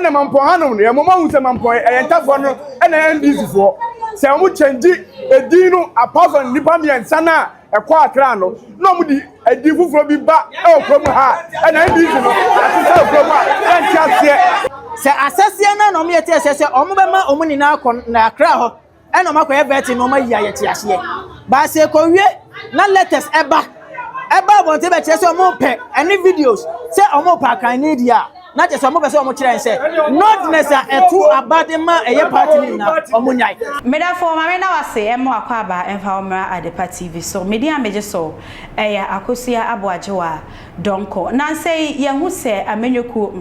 and Mampong Hanom, the Mampong Mampong, and Tafono, and NDC for. Say, I would change a dino apart from Nipami and Sana, a quatrano. Nobody, a divu from the back, oh, from her, and NDC. Say, Assassin, no, me, says, Omama, Omunina, Nakra, and Omako betting no my yayati. But say, Korea, not let us ever want to bet us or more pet, any videos. Say, Omopa, I need ya. Not just some of us and say, not necessarily two abadema a party or moonlight. Meda for my now say, and more quaba and farmer at the TV. So, media major so a Akosia Abuajoa, Donko. Nan say, young who say, a menu cool.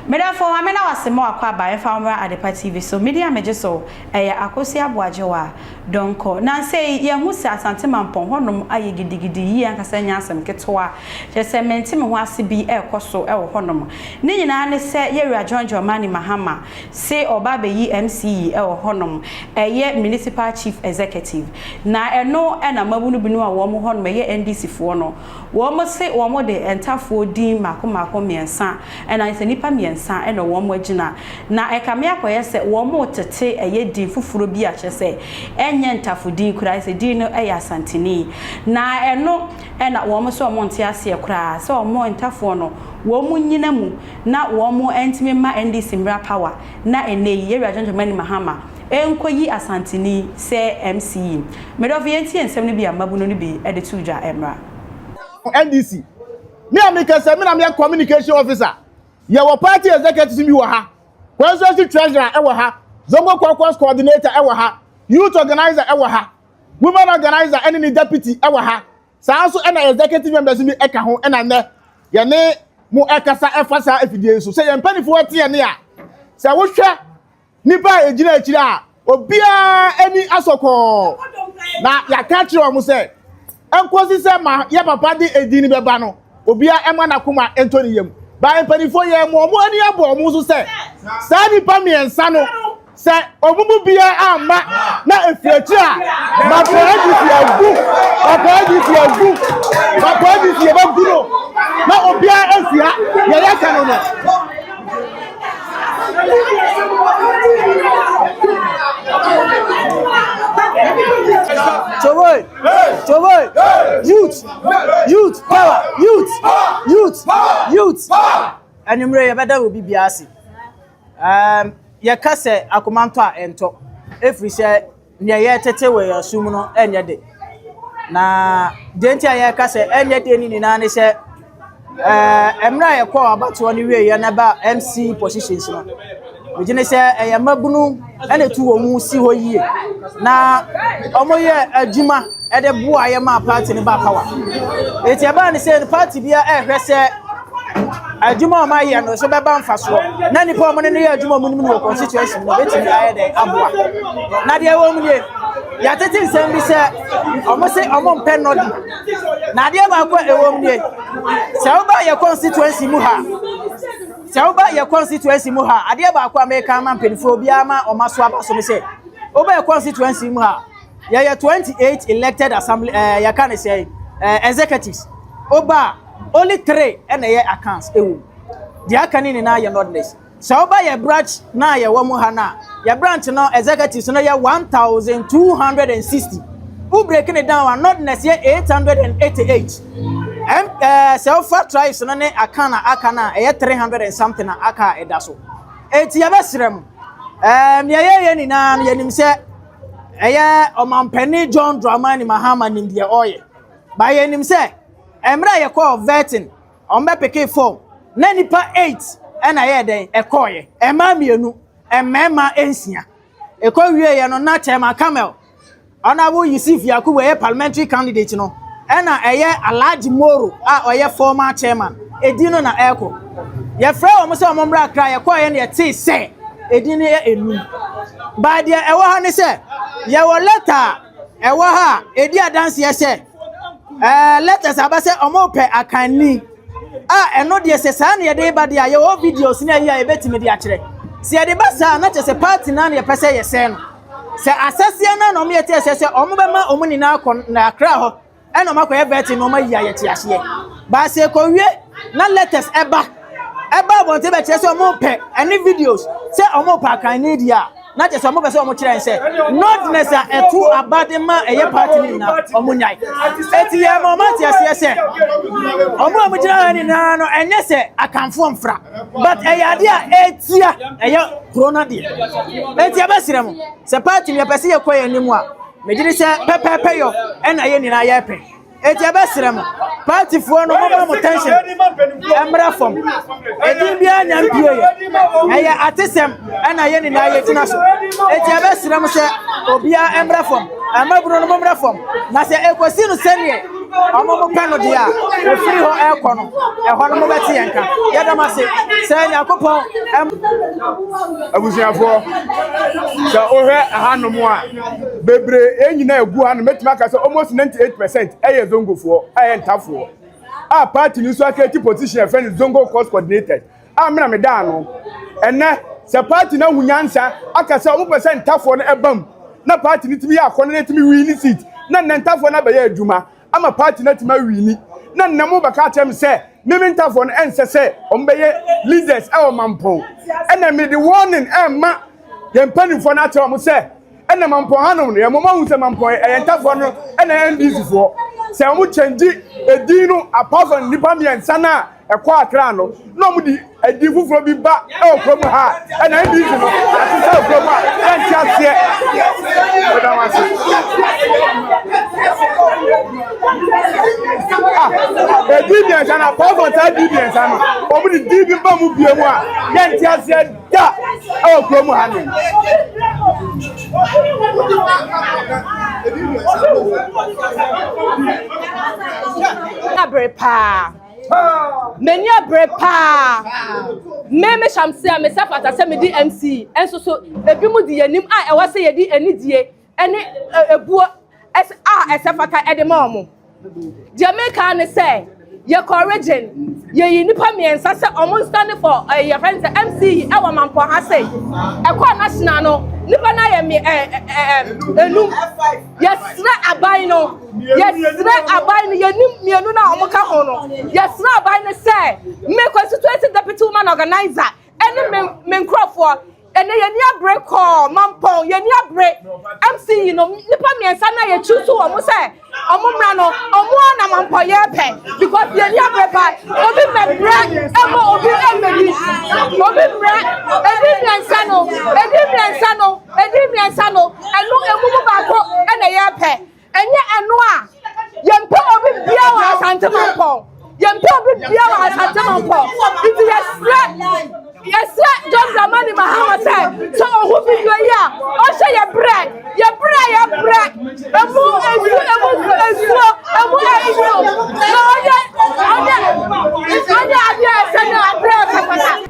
Meda for my now say more quaba and farmer at the TV. So, media major so a Akosia Abuajoa, Donko. Nan say, young who says Mampong Honum, I giddy and Cassania some Ketoa. Just a mentim who has to be a costo el honum. Nina said, ye are joined your money Mahama, say or baby MCE el honum, a ye municipal chief executive. Now I know and a mabunu binu a woman hon may NDC for no. Woman say one more day and tough for Dean Macomacom and son, and I say Nipa me and son and a warm wagina. Now I come here for say one more to take a ye dean for Furubia, say, and yenta for Dean could I say Dino Aya Santini. Now I know and that woman so Montiasia cry, so more in tough one. Woman yinamu, not one more intimate ma NDC power, not a nay year gentleman Mahama. Enkoyi Asantini say MCE. Medovienti and 70 be a mabunoni be at the Tuja Emra. NDC. Me amika say me na me communication officer. Your party executive me wa ha. Constituency treasurer e wa ha. Zongo caucus coordinator e wa ha. Youth organizer e wa ha. Women organizer any deputy e wa ha. Sa so na executive members me e ka ho na ne. Ye ne mu e kasa e fa sa efidie so. Say ye mpanifo tie ne a. Say wo hwe nipa ejina akiri a obia eni asoko. Na ya ka kire o mu say enkosi se ma ye papa di edini beba no obia ema na kuma entoni yem ba empanifo ye mo ani abo mo so se sa ni pa mi ensa no se omumu bia ama na efiachi a ma praji fi agu no na obia afia ye ya kanu no Chowoi, youth, power, youth. And you better will be biasi. Your casse, Akumanta and talk. If we say near yet, we assume no any day. Na dentia ya casse, and yet any nani say, Emra call about 20 way and about MC positions. We didn't say a mabunu and a two or see what year. Now, Omoye Juma at the boy party in power. It's a band said the party be a say a Juma my year no so ban fast. Nanny permanent year Juma Munimo constitution, waiting at the Abua. Nadia Woman, Yatin send me say, almost say among pen not. Nadia Bakwa a woman, so by your constituency Muha. Sauba your constituency muha adia ba kwa make man penfo biama o maswaba so me say oba your constituency muha ya 28 elected assembly ya can say executives oba only 3 and ya accounts ewu dia kanini na ya nordness sauba your branch na ya wo muha na ya branch no executives no ya 1260 who breaking it down nordness ya 888 self tribes no ne akana 300 and something aka edaso eti ya besrem ye ni na yanim se omampani John Dramani Mahama nim de oye ba yanim se emra ye call vetting ombe peke form na nipa 8 na ye den ekoye ema mienu emema ensia ekowie ye no na chema camel honorable Yusuf Yakubu ye parliamentary candidate no ena Alhaji Moro oye former chairman edino na eko ye frɛ o mo se o mo mbra kra ye kɔ ye ne te se edino ye enu ba de ewo ha ne se ye wo letter ewo ha edi adanse ye se letters abase o mo pɛ akanni eno de se sa na ye de ba de ye wo videos ne ye betimi de akyerɛ se ye de ba sa na che se party na ye pɛ se ye se no se asase na no me ye te se o mo be ma o mo ni na akɔ na kra ho eno makoye beti no ma yiya ye ti ahye ba se ko wie na letters eba eba bonte be kire se omo pe any videos se omo pa kan ni dia na je se omo be se omo kire se notness a etu abadema eye party na omo nyai eti ye mo mati ase se omo kire ni na no enye se akanfo mfra but eye ade a etia eye corona dia eti abesire mo se party me pese ye koye nimu a megiri se pepepe yo ena ye ni na ye pe eti abesire mo party fo no mo tension emra fom edi bia nya mpie ye eye atesem ena ye ni na ye tina so eti abesire mo se obia emra fom amabro no momra fom na se ekosi no senie omo pano dia ofiri ho ekono eho no mo beti yenka yadamase se yakopon abusiafo sa ohwe ahanomo a bebre enyina egu ha no metima ka se almost 98% eye zongofo eye ntafo a party ni so akati position friend zongo course coordinated amena me da no ene se party na hunyansa aka se omo percent ntafo no ebam na party ni timi yakone na timi win seat na ntafo na be ya adwuma ama party na timi win na nnamo baka atem se mimi ntafo no ense se ombeye leaders e Mampong ena me the warning ma yempanifo na atem se ena Mampong hanom no yemoma hu se Mampong e ntafo no ena NDC fo se omo change edinu apart from nipa miensa na ekwa akra no no mu di edi fufuro bi ba e okrom ha ena NDC no atisa okrom ha entiase oda wase edibian sana power ta edibian sana omu di dibi ba mu biemu a entiase da e okrom ha no Abrepa many abrepa me shamse a me safata se me di MCE enso so ebi mu di yanim a e wa se ye di ani die ene ebuo esafata e de ma omo Jamaica ne say ye origin ye nipa miensa se omo stand for your friends MCE e wa Mampong ha say e kwa national no nipa na ye me enum yesra aban no yesra aban no yenim mienu na omo ka ho no yesra aban no say me constituency deputy woman organizer ene me nkrofo ene ye nia break call Mampong ye nia break MCE no nipa miensa na ye choose omo say omo mra no omo na Mampong ye pe because ye nia break pa obi me break emo obi emedi obi break edi miensa no enu emumu ba ko ene ye pe enye enu a ye mpe obi bia wa asante Mampong ye mpe obi bia wa asante Mampong it yes John Dramani Mahama said so who be you here o say your bread emu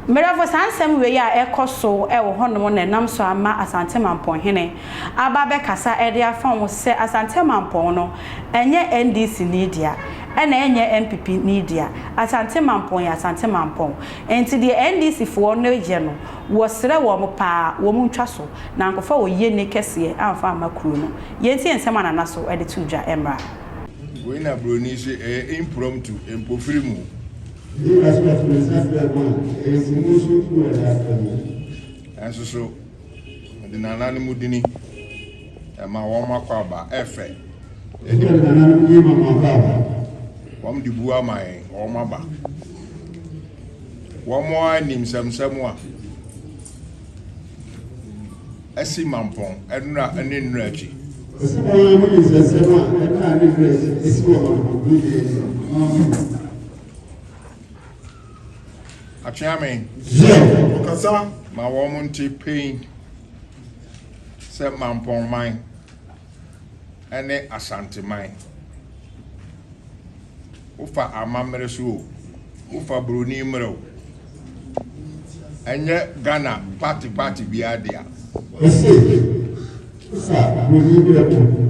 Merafo sansem we ya ekoso e wo honom na nam so ama Asante Mampong hene aba be kasa e dia fa wo se Asante Mampong no enye NDC ni dia ena enye MPP ni dia Asante Mampong ya Asante Mampong enti de NDC fo no je no wo sere wo mo pa wo mu ntwa so na nkofa wo ye ne kese amfa amakuru no yenti ensem anana so e de tudwa emra we na broni se impromptu empofirimu and so the nanani mudini ma woma kwaba efe wom dibuwa mai woma ba womo anim samsamu a asi Mampong enura enura chi Achiame Okasa ma womunti pain se Mampong mine ene Asante mine ufa amamere so ufa broni mero enye Ghana party biadia ufa broni mero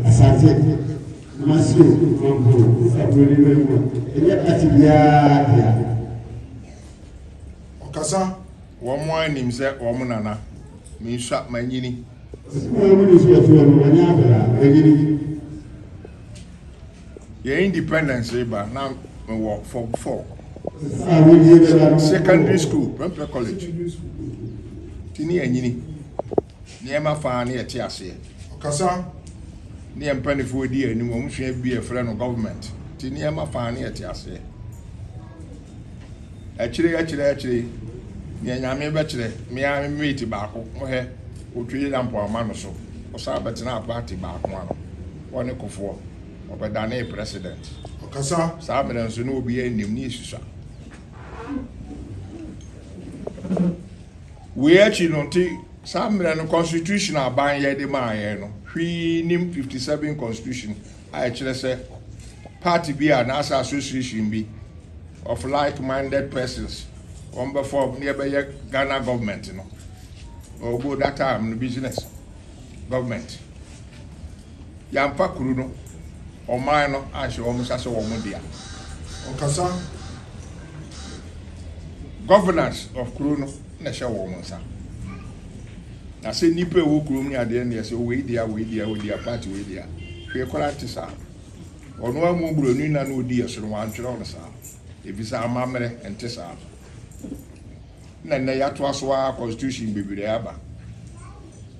Asante masu Mampong ufa broni mero enye party biadia Kasa womo anim se womo nana mi sha manyini ye independence ba na me work for secondary school Prempeh college tini anyini niema fa na yete ase Kasa ni empanifo di anim o mhwe bi e frɛ no government tini niema fa na yete ase achire ni anyame be kire me a meet baako mo he otwe lampo ama no so o sa betina party baako ano woni kofo obedane president Kasa sa me nso no obi anim ni isusa we actually don't some no constitutional ban ye de ma ye no hwi nim 57 constitution I actually say party be an association be of like-minded persons on before nearby Ghana government no or go that time no business government yampa kuru no o man no a she almost as o mo dia Kasa governance of kuru no na she wo mo nsa na se nipa wo kuru ni ade na se we dia party we dia we kola tisa ono amu bronu na no di eso no antwere on sa ebisa amamre ente sa na ya to aso a constitution bibire aba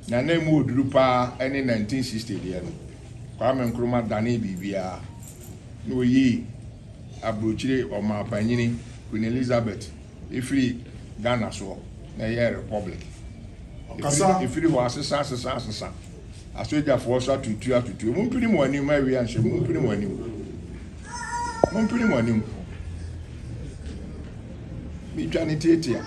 na na mu oduru pa ene 1960 dia no Kwame Nkrumah dane bibia no yi abrochire o ma panyini Queen Elizabeth ifri Ghana so na ye republic Kasa ifri ho asesa asoja for so atutu mu mpini mu anim ma wi anhye mu mpini mu anim mi twane tetia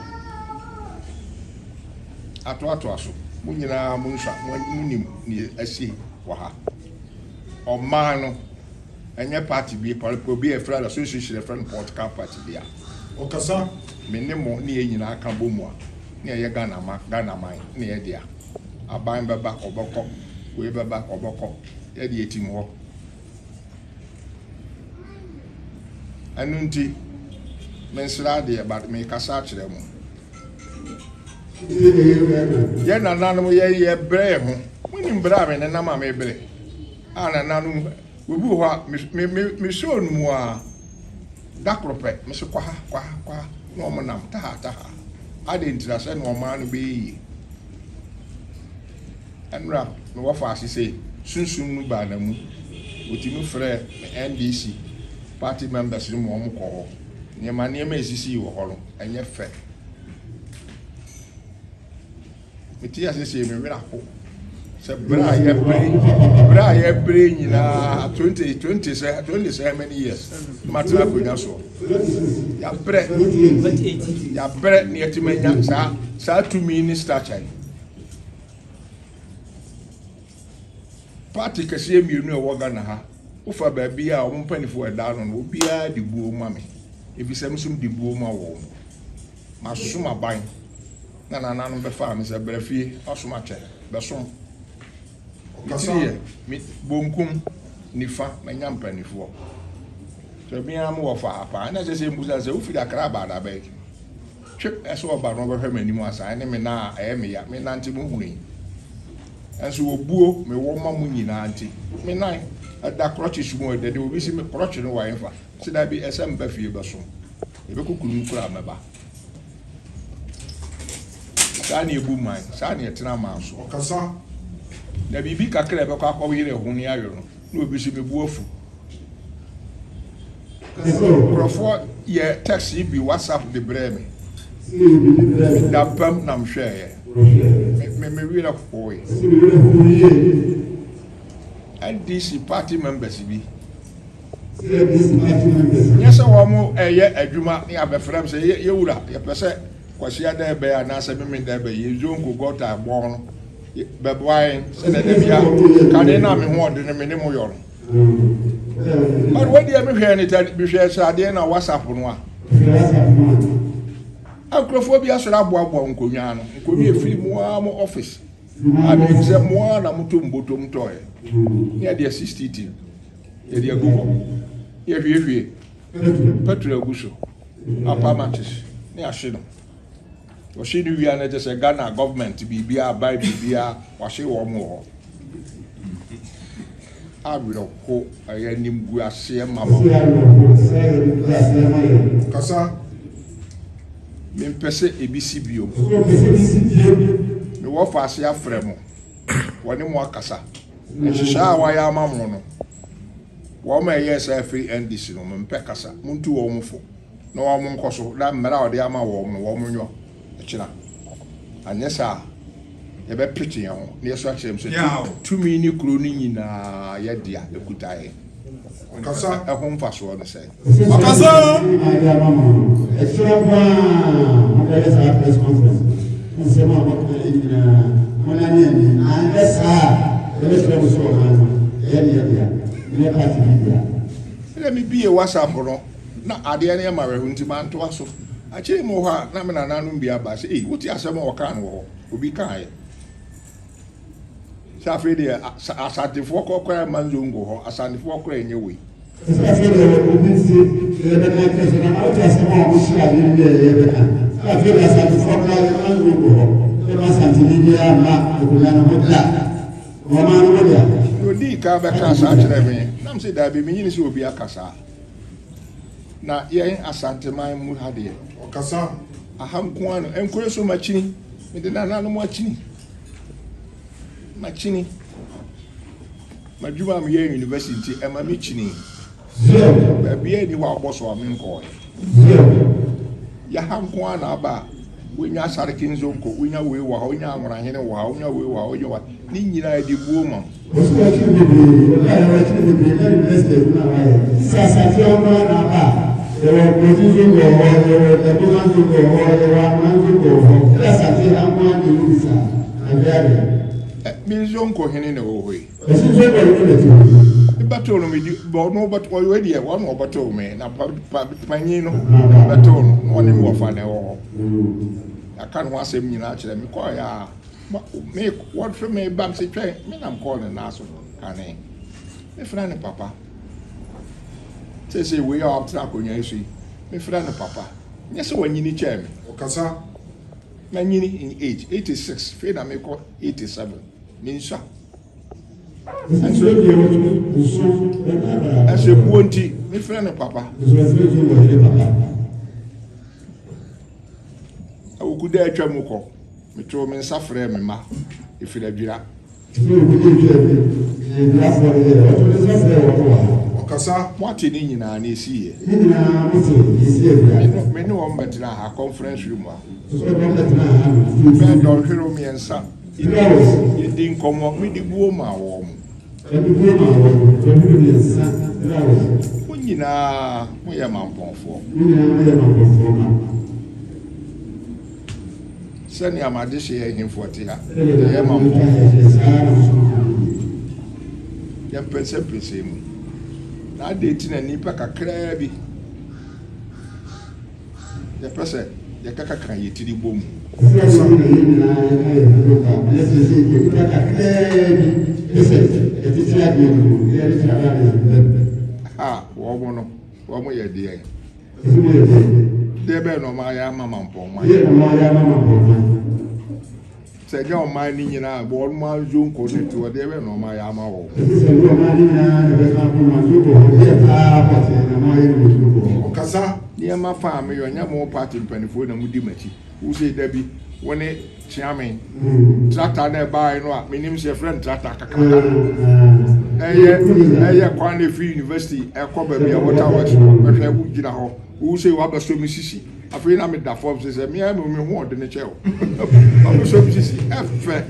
ato aso mu nyina mu nsa mu nim ni asi wa ha o man no enye party bi political bi e friend association friend political party bia Kasa menemo ni enyina aka bomu a ni eye Ghana man ni e dia aban beba oboko we beba oboko e di etim ho anunti mensra de ba me kasa kire mu ye na nanu ye bre ho muni mbra me na ma me bre ana nanu we bu ho me show nu a dakrope me so kwa no mo nam ta ade ntira se no ma no be yi anra me wo fa asise sunsun nu ba na mu otimi frɛ NDC party members ni mo ko niema esisi wo ho no enye fe meti asese me wera ko se bra ye bre nyina 20 say many years matra ko nya so ya bre ni etimenya sa 2 minister chai party kase mienu e wo Ghana ha ufa ba bia o mpanifo eda no obia de buo ma me ebisam sum de buo ma wo masuma ban na no be fa me se brafie osuma che be som Kasiye mi bonkum nifa manya mpanifo so bia mo wo fa apa na se mbuza se ufi da kraba da be chip eso oba no be hwe manimu asa ne me na me ya me nanti mu huni enso obuo me wo ma mu nyina anti me nan da krochi sumo de obi si me krochi no wa enfa se da bi esem ba fie be so e be kokuru kura meba sani ebu man sani etena man so Kasa na bibi kakra be kwa kwa yire ho ni ayo no obi si mebu afu profo ye text bi WhatsApp de breme da pam na mhwe ye me wira koi NDC party members bi yes wo mo eye adwuma ni abefrem se ye wura ye pese kwashia da be ya na se me da be ye zonko gota agbon no be boy se na da bia kan na me ho de me ne mo yo no but what dey me hwe ni ta bi hwe sa de na WhatsApp no a akrofobia so abo nkonwa no nkonwa efiri mu am office abi se mo na mutum botom toy ne dey 60 ye dey go ye hwe petrol aguso apamatis ne ahye no o shi ni wi ana je Ghana government bibia buy bibia wa she wo mo awerɛho ɛyɛ animguaseɛ ma ma Kasa. mempɛ sɛ ebisi bio mewɔ fa ase afrɛ mo wɔne mo akasa nhyehyɛ a wɔayɛ ama mo no wɔn a ɛyɛ sɛ afiri NDC no mempɛ kasa muntu wɔn mo fo na wɔn mo nkɔ so na mmara a wɔde ama wɔn no wɔn mo nyɔ ɛkyina anyɛ saa yɛbɛpete yɛn ho na yɛso akyerɛ m sɛ tumi ne kuro no nyinaa yɛdea ɛkuta yɛ Kasa. ɛho mfasoɔ no sɛ Kasa. ɛdɛ mebie WhatsApp no na adeɛ no yɛ mawerɛho nti mantoa so akyerɛ mu hɔ a na me nananom bi aba sɛ ei wote asɛm a wɔkaa no wɔ hɔ obi kaeɛ sɛ afei deɛ asantefoɔ kɔkɔra ma nzongo hɔ asantefoɔ kɔra ɛnyɛ wei odi ka bɛka saa kyerɛ me nam sɛ daabi menyini sɛ obi aka saa na yɛn asanteman mu ha deɛ Kasa. aha nko ano ɛnkɔyɛ so makyini mede nananom akyini makyini madwuma meyɛ university ɛma mekyini baabi ani hɔ abɔ so a menkɔɛ yɛha nko ano aba a wonya asareke nso nkɔ wonya wei wɔ ha wonya aworahene wɔ ha wonya wei wɔ ha wonya wa ne nyinaa de buo ma minzo nkɔ hene na wɔ hɔ yi battle no medi no but we dey one or battle me na panyin no battle no one mo fa na wo aka no asem nyina kyerɛ me kɔ ya me what for me bam se twɛn me nam call na so kane me fra ne papa say we are up to akonya isu me fra ne papa nye se wanyini kyɛ me Kasa. manyini in age 86 fe na me kɔ 87 me nsa as a bounty, my friend and papa. I would dare Chamuko, me throw me suffer me ma, if it had Kasa. what in Indian is here. Many one but now her conference room. Men don't hear me and son. You didn't come up with the woman warm. Nyinaa moyɛ mampɔnfoɔ sɛnea amade hyɛ yɛ ahemfoɔ te ha yɛ mampɔnfoɔ yɛmpɛsɛmpɛsɛ mu na ade ti na nnipa kakraa bi yɛpɛ sɛ yɛkakaka yɛtiri bɔ mu wɔn yɛ deɛ deɛ bɛyɛ na ɔman yɛ ama mampɔnman sɛ nyɛ ɔman ne nyinaa bɔ ɔno ma nzo nkɔ ne toɔ deɛ bɛyɛ na ɔman yɛ ama wɔn Kasa. nneɛma fa a meyɛ ɔnyɛ mo party mpanimfoɔ na mo di m'akyi wosɛ dabi wɔne kyeame tractor na ɛbaeɛ no a menim sɛ yɛfrɛ no tractor kakraka ɛyɛ kwan na ɛfiri university ɛkɔ baabi a wɔta west bɛhwɛ wo gyina hɔ wosɛ wabɛsɔ me sisi afei na meda fam sɛ sɛ mea me ho ɔde ne kyɛ wo wabɛsɔ me sisi ɛfɛ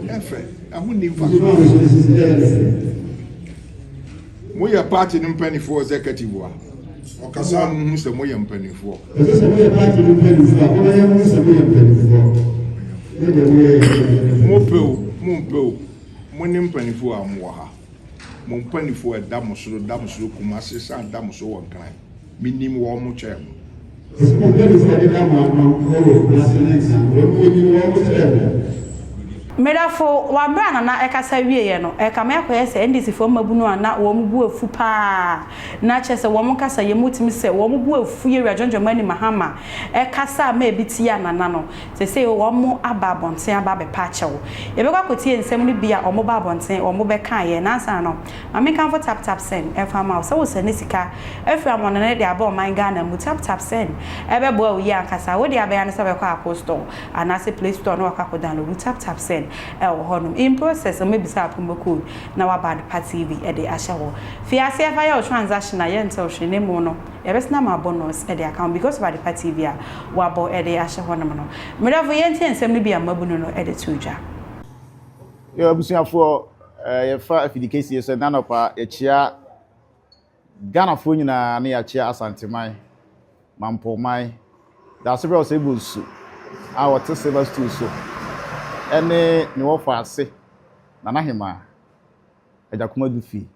ɛfɛ ɛho nni mfa moyɛ party no mpanimfoɔ executive a Kasa. mo sɛ moyɛ mpanimfoɔ mompɛo mo ne mpanimfoɔ a mowɔ ha mo mpanimfoɔ ɛda mo soro kumase sa da mo so wɔ nkran menim wɔ mo kyerɛ mo Medafo wa bra na ekasa wieye no ekama yakoyese NDC fo mabunu ana wo mbu afu pa na chese wo mkasa yemutimi se wo mbu afu ye rajonjo mani mahama ekasa ma ebitia nana no se wo mo aba bonten aba be pa chewo ye be kwakotie nsem no bia omo ba bonten omo be kan ye na san no ameka fo tap send efa ma so wo se ne sika efra mo ne de aba man Ghana mu tap send ebe bo wo ye ankasa wo de aba ya ne se be kwa Apple Store anase Play Store no akwa download tap send honum in process maybe say promo code na wa bad party TV e dey ashawo fiase ever your transaction na ye ntel hwe ne mu no e bes na ma bonus e dey account because of the party TV a wa bo e dey ashawo no no medafo ye ntia nsem no bia mabunu no e dey tuja yo abusuafo ye fa afidikesi so na no pa e chia Ghana fo nyina na ya chia asanteman Mampong mai da so bro so ebusu a what silver stool so ene ni wo fa ase na nahema ejakuma dufi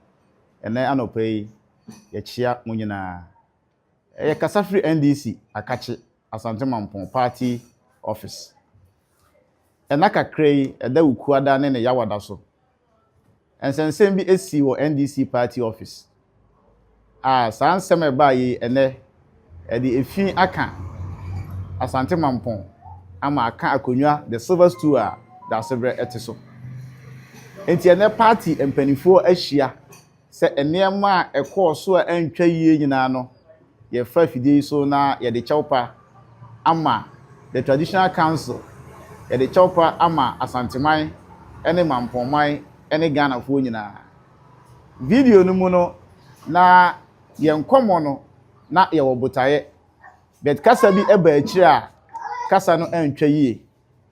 ene anopai ye chia munyina ye kasa free NDC akache Asante Mampong party office ena kakrai eda ukuada ne yawada so ensensem bi esi wo NDC party office sansem eba yi ene edi efi aka Asante Mampong ama aka akonwa the silver stool a da sebre etiso enti ene party empanifo ahia se enema ekoso a entwa yie nyina no ye fa fidie so na ye de chawpa ama the traditional council ye de chawpa ama asanteman ene Mampongman ene Ghana fo nyina video no mu no na ye nkomo no na ye wobotaye bet kasa bi eba akira kasa no entwa yie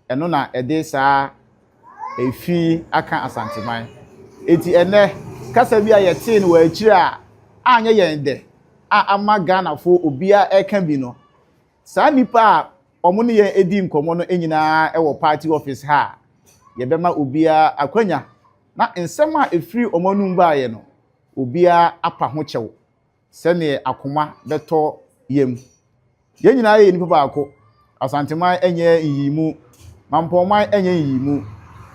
eno na ede saa efi aka asanteman eti ene kasa bi ayete no wa akira anya yende ama Ghana fo obia eka bi no saa nipa omo ne ye edi nkomo no enyina e wo party office ha ye bema obia akwanya na nsem a efiri omonum baaye no obia apa ho kyew se ne akoma beto yem ye nyina ye nipa baako asanteman enye yimu Mampongman enye yimu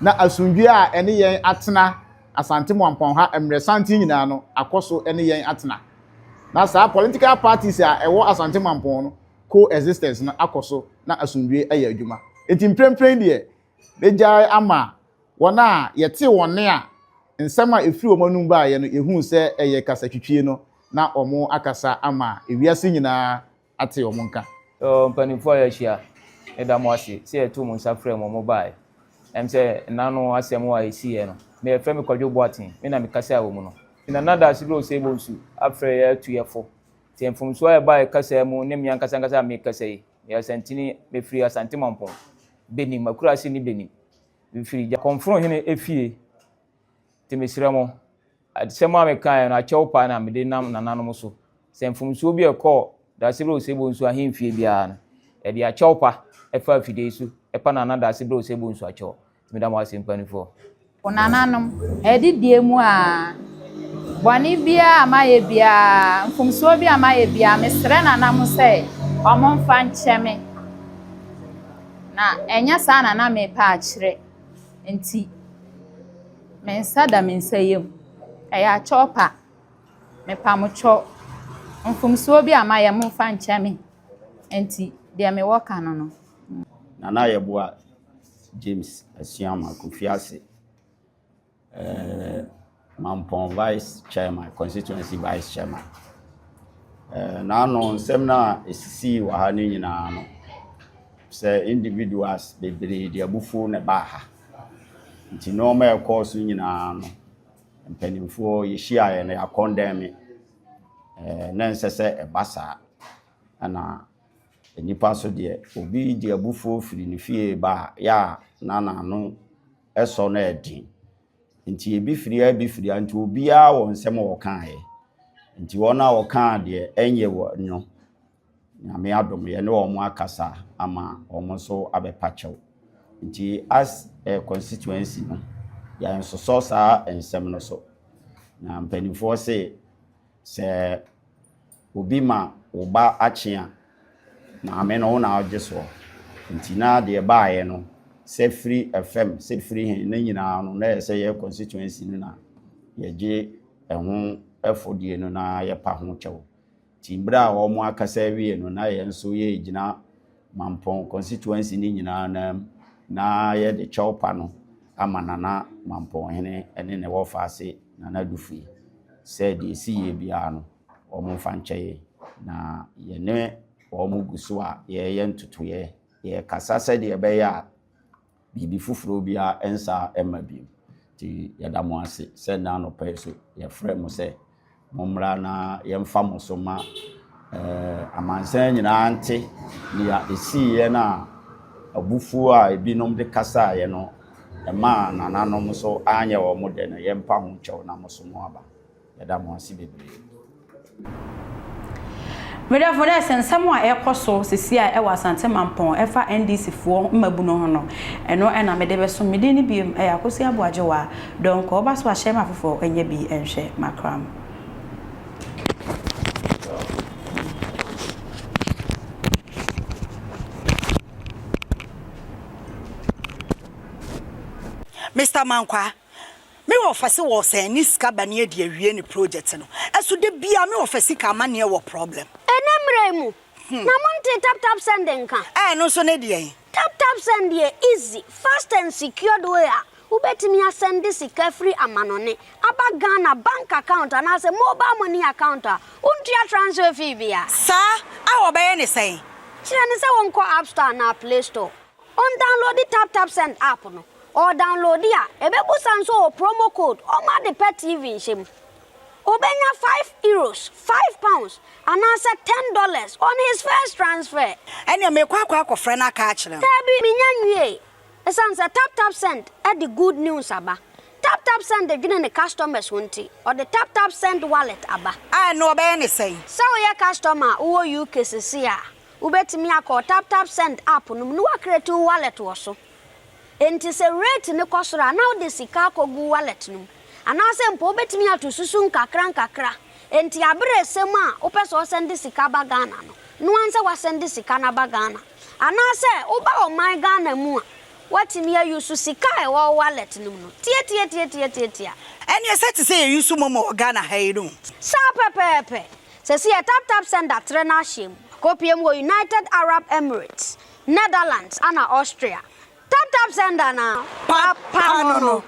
na asundwe a ene yen atena Asante Mampong ha emre santi nyina no akoso ene yen atena na saa political parties a ewo Asante Mampong no coexistence no akoso na asundwe eye adwuma enti mprempren de beja ama wona yete wone a nsema efiri omanum ba ye no ehun se eye kasa twitwie no na omo akasa ama ewiase nyina ate omo nka mpanimfo ya hia edamo ase se etu mu nsafre mo mobile say nanu asem wa esi no me frɛ me kwadwo boatin me na me kasa awo mu no ina nada sibro se bonsu afre ya tuyefo ti mfumso ya ba kasa mu ne me yankasa me kasa yi ya santini me free Asante Mampong beni makura se ni beni me free ja confront hene efie ti me sremo adisema me kan na chewpa na me de nam nananom so se mfumso bi ekọ da sibro se bonsu ahemfie bia no e dia chewpa efa afide su epa na nada sibro se bonsu acho me da mo asempanifo onananom edi diemu a boni bia amaye bia mfumso bia amaye bia mesre nanam se omomfa ncheme na enya sa na me pa akire enti mensada mensayem eya chopa me pamucho mfumso bia amaye momfa ncheme enti dia me woka no Nana yeboa James Asiama Kufiase Mampong Vice Chairman, Constituency Vice Chairman. Now, no, seminar is see what I need now. Say individuals, they believe their buffo ne baha. It's normal course in an and penny for ye share and they are condemning. Nancy a bassa and any passo dear, obi dear buffo for the fear bar, ya, nana no, as on a dean. Nti ebi firi anti obia wo nsem wo kan he nti wona wo kan de enye wo nyo nyame adom ye ne wo mo akasa ama wo so abepachew nti as a constituency no ya nsoso saa ensem no so na mpanifo se obi ma wo ba achia na ame no na ajeso nti na de baaye no sɛ free FM sɛ free hen ne nyinaa no na yɛ sɛ yɛ constituency no na yɛgye ɛho ɛfodie no na yɛpa ho kyɛw timbra a wɔn akasa wie no na yɛn nso yɛ gyina Mampong constituency ni nyinaa na yɛde kyɛwpa no ama nana Mampong hene ɛne ne wɔfa ase nana dufi sɛ de si yɛ bia no wɔn mfa nkyɛe na yɛne wɔn gu so a yɛyɛ ntotoyɛ yɛ kasa sɛ de ɛbɛyɛ a bibi fufuro bia ɛnsa ɛma bi ti yɛda mo ase sɛ na no pɛ so yɛfrɛ mo sɛ mommra na yɛmfa mo so ma amansan nyinaa nte ya esiye na abufuo a ebinom de kasa ye no ɛma nananom so anya wɔ mo de na yɛmpa ho kyɛw na mo so mo aba yɛda mo ase bebre Media for that nsɛm a ɛkɔ so sisi a ɛwɔ Asante Mampong ɛfa NDC foɔ mmabu no ho no ɛno ɛna mede bɛso mede ne biem ɛyɛ akosi aboagyewa donc ɔba so ahyɛ ma fofo ɛnyɛ bi ɛnhwɛ makram Mr. Mankwa, me offer was a niska bania de awie ni project no. Eso de bia me offer sika ma ne wo problem. Enemremu. Na monte tap sending kan. No so ne de. Tap send dey easy, fast and secured way a. Ubetimi asend sika free amanone. Aba Ghana bank account and as a mobile money account. Untia transfer fee bia. Sir, I obey ne say. Chira ne say won call App Store na Play Store. On download the tap send app no. Or download ya ebebu sanso promo code or ma the pet TV shim obenya €5 £5 and answer $10 on his first transfer and me kwa friend aka kire tabi minyanwie esanse tap send at the good news aba tap send the gene the customers wonti or the tap send wallet aba I no obey any say so your customer who UK sisi a ubetimi akọ tap send app no wa create wallet wo so enti se rate ne kosora now the sika kogu wallet no anase mpo betimi atosusu nkakra enti abere sem a opeso send sika ba Ghana no anse wa send sika na ba Ghana anase oba o my Ghana mu a watimi ayusu sika e wo wallet no tie and you said to say you sumo Ghana hayru sa pepepe se si tap send that trena shim kopiem wo United Arab Emirates Netherlands and Austria tap send na papa no